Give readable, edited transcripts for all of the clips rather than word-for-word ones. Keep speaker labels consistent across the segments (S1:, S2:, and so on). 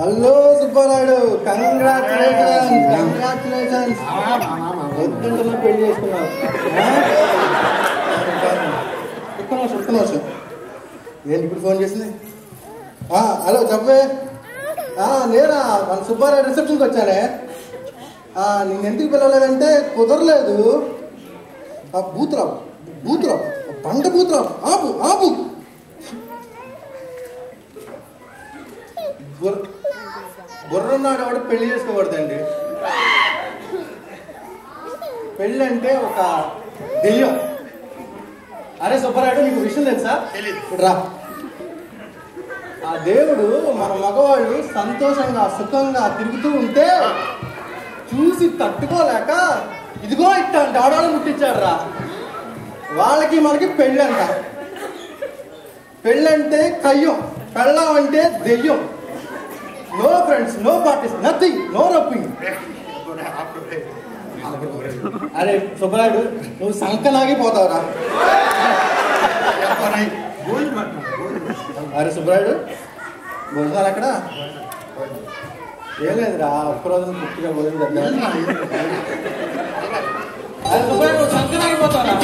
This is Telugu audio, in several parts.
S1: Hello Subbarayudu, congratulations congratulations. వద్దంటున్నా పెళ్లి చేసుకున్నావు. ఒక్క నిమిషం ఏంటి ఇప్పుడు ఫోన్ చేసింది? హలో చెప్పే. నేనా మన సుబ్బారాయుడు రిసెప్షన్కి వచ్చానే. నేను ఎందుకు పిలవలేదంటే కుదరలేదు. బూతురావు పంట బూతురావు ఆపు. బుర్రన్నాడు వాడు పెళ్లి చేసుకోకూడదండి. పెళ్ళి అంటే ఒక దెయ్యం. అరే సుబ్బారాయుడు, నీకు విషయం తెలుసా? ఇప్పుడు రా. ఆ దేవుడు మన మగవాళ్ళు సంతోషంగా సుఖంగా తిరుగుతూ ఉంటే చూసి తట్టుకోలేక ఇదిగో ఇట్లాంటి ఆడాలు ముట్టించాడు రా. వాళ్ళకి మనకి పెళ్ళంట. పెళ్ళంటే కయ్యం, పెళ్ళం అంటే దెయ్యం. No friends, no parties, nothing, no rapping. అరే సుబ్బారాయుడు, నువ్వు సంకలాగిపోతావురా. అరే సుబ్బారాయుడు, భోజనాలు అక్కడ ఏం లేదురా, ఒక్కరోజు పూర్తిగా భోజనం చేద్దాం. అరే సుబ్బారాయుడు, నువ్వు సంకలాగిపోతావురా.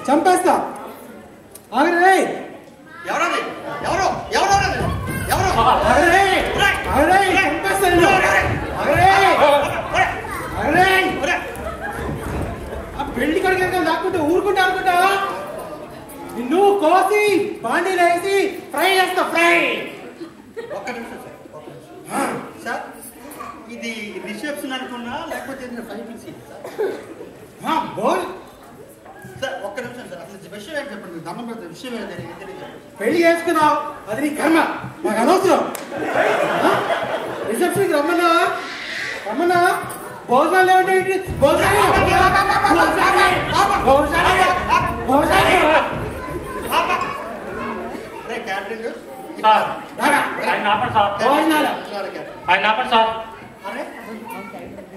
S1: చంపేస్తా ఆగరే. పెళ్లి కడిగి దాక్కుంటే ఊరుకుంటా అనుకుంటావా? నిన్ను కోసి బాండీలో వేసి ఫ్రై చేస్తా. ఫ్రై.
S2: ఒక్క నిమిషం సార్, ఇది రిసెప్షన్ అనుకున్నా లేకపోతే ఫైటింగ్ సీన్ సార్?
S1: బోల్
S2: సార్ ఒక్క నిమిషం సార్, అసలు విషయం ఏంటి చెప్పండి. దండం పెద్ద విషయం ఏంటి?
S1: పెళ్లి చేసుకున్నావు, అది నీ కర్మ, నాకు అనవసరం. రిసెప్షన్కి రమ్మన్నా భోజనాలు ఏమిటి?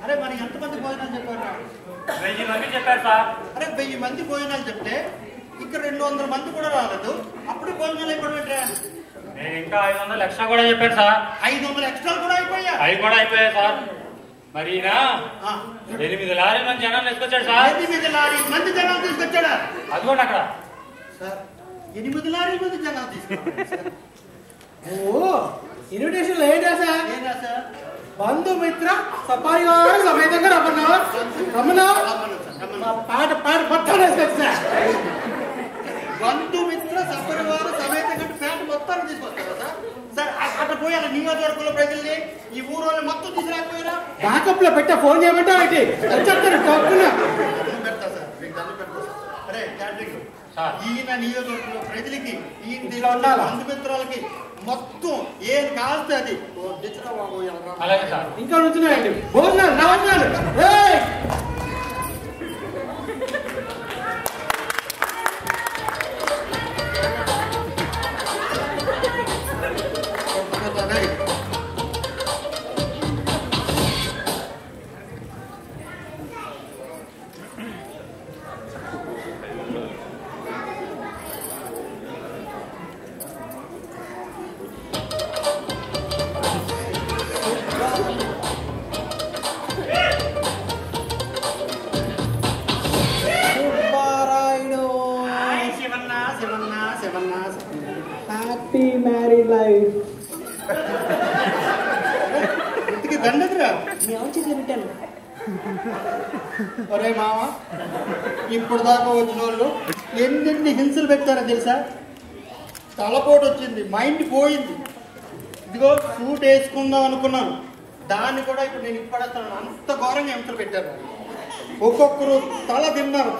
S2: అరే మరి ఎంతమంది భోజనాలు చెప్పారు?
S3: 1000 మంది చెప్పారు సార్.
S2: అరే 1000 మంది భోజనాలు చెప్తే ఇక్కడ 200 మంది కూడా రాలేదు. అప్పుడు భోజనాలు ఎప్పుడు పెట్టా?
S3: నేను ఇంకా 500 ఎక్స్ట్రా కూడా చెప్పాను సార్.
S2: 500 ఎక్స్ట్రా కూడా అయిపోయా?
S3: అవి కూడా అయిపోయాయి సార్. మరి 8 లారీల మంది జనాలు తీసుకొచ్చాడు సార్.
S2: 8 లారీల మంది జనాలు తీసుకొచ్చాడా?
S3: అదిగోండి అక్కడ
S2: సార్. 8 లారీల మంది జనాలు తీసుకొచ్చాడు.
S1: ఇన్విటేషన్ ఏంటా సార్?
S2: ఏంటా సార్?
S1: బంధుమిత్ర సపరివార సమేతంగా రమ్మన్నా పాట మొత్తం వేసుకోవచ్చు సార్.
S2: బంధుమిత్ర సపరివార సమేతంగా పేట మొత్తాన్ని తీసుకొస్తారా సార్? సార్ అక్కడ పోయారా నియోజకవర్గంలో ప్రజల్ని, ఈ ఊరు వాళ్ళు మొత్తం తీసుకురాకపోయారా?
S1: బ్యాకప్ లో పెట్టా, ఫోన్ చేయమంటా ఏంటి? చెప్తాను
S2: పెడతా సార్, మీకు దండం పెడతా సార్. అరే క్యాటరింగ్, ఈయన నియోజకవర్గంలో ప్రజలకి, ఈయన బంధుమిత్రాలకి మొత్తం ఏం కాల్స్తే అది
S1: ఇంకా నుంచున్నాయండి. భోజనాలు హ్యాపీ మ్యారీడ్ లైఫ్.
S2: ఇంటికి దండదురా. ఒరే మామ, ఇప్పుడు దాకా వచ్చిన వాళ్ళు ఎన్ని హింసలు పెట్టారో తెలుసా? తలపోటు వచ్చింది, మైండ్ పోయింది. ఇదిగో సూట్ వేసుకుందాం అనుకున్నాను, దాన్ని కూడా ఇప్పుడు నేను ఇప్పడేస్తాను. అంత ఘోరంగా హింసలు పెట్టారు. ఒక్కొక్కరు తల తిన్నారు.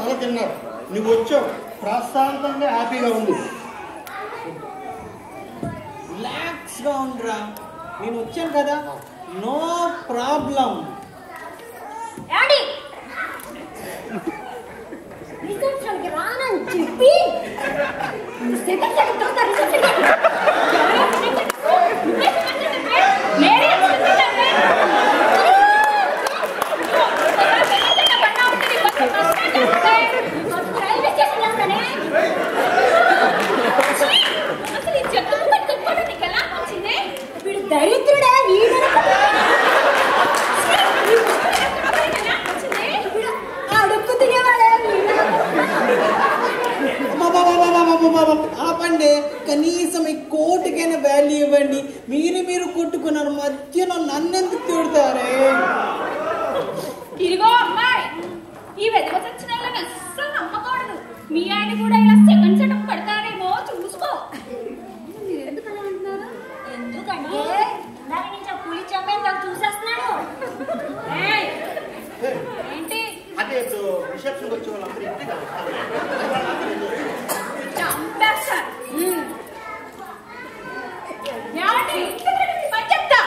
S2: నువ్వు వచ్చావు, ప్రశాంతంగా హ్యాపీగా ఉంది.
S1: రిలాక్స్గా ఉండరా, నేను వచ్చాను కదా, నో ప్రాబ్లం.
S4: రిసెప్షన్కి రానని చెప్పి సెకండ్ తర్వాత రిసెప్షన్
S1: ఆపండి, కనీసం ఈ కోటుకైనా వాల్యూ ఇవ్వండి. మీరు కొట్టుకున్నారు, మధ్యలో నన్నెందుకు తిడతారే?
S5: ఇదిగో అమ్మాయి, ఈ వెదవ చచ్చిన అస్సలు నమ్మకూడదు. మీ ఆయన కూడా ఇలా సెకండ్ సెటప్ పడతారేమో చూసుకో.
S4: ఎందుకు అలా అంటున్నారు? ఎందుకంటే దాని నుంచి ఆ పులి చంపేంత చూసేస్తున్నాడు.
S5: ఏంటి
S2: అదే రిసెప్షన్ వచ్చే వాళ్ళందరూ ఇంటి కదా
S5: చంపేస్తారు. ఏమండి పని చెప్తా.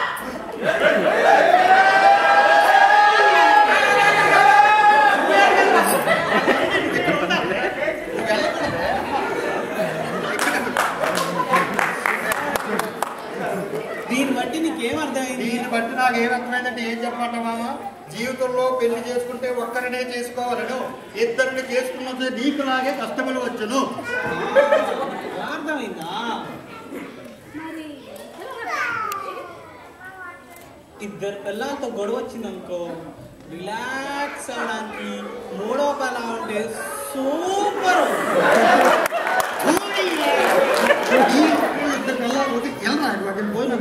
S1: దీన్ని బట్టి నీకేం అర్థమైంది?
S2: దీన్ని బట్టి నాకు ఏమర్థమైందంటే ఏం చెప్పమంట మామ, జీవితంలో పెళ్లి చేసుకుంటే ఒక్కరినే చేసుకోవాలను, ఇద్దరిని చేసుకున్నది నీకులాగే కష్టములు వచ్చును.
S1: అర్థమైందా? ఇద్దరు పిల్లలతో గొడవ వచ్చిందనుకో, రిలాక్స్ అవడానికి మూడో పిల్ల ఉంటే సూపర్.
S2: ఇద్దరు పిల్లలు పోయినా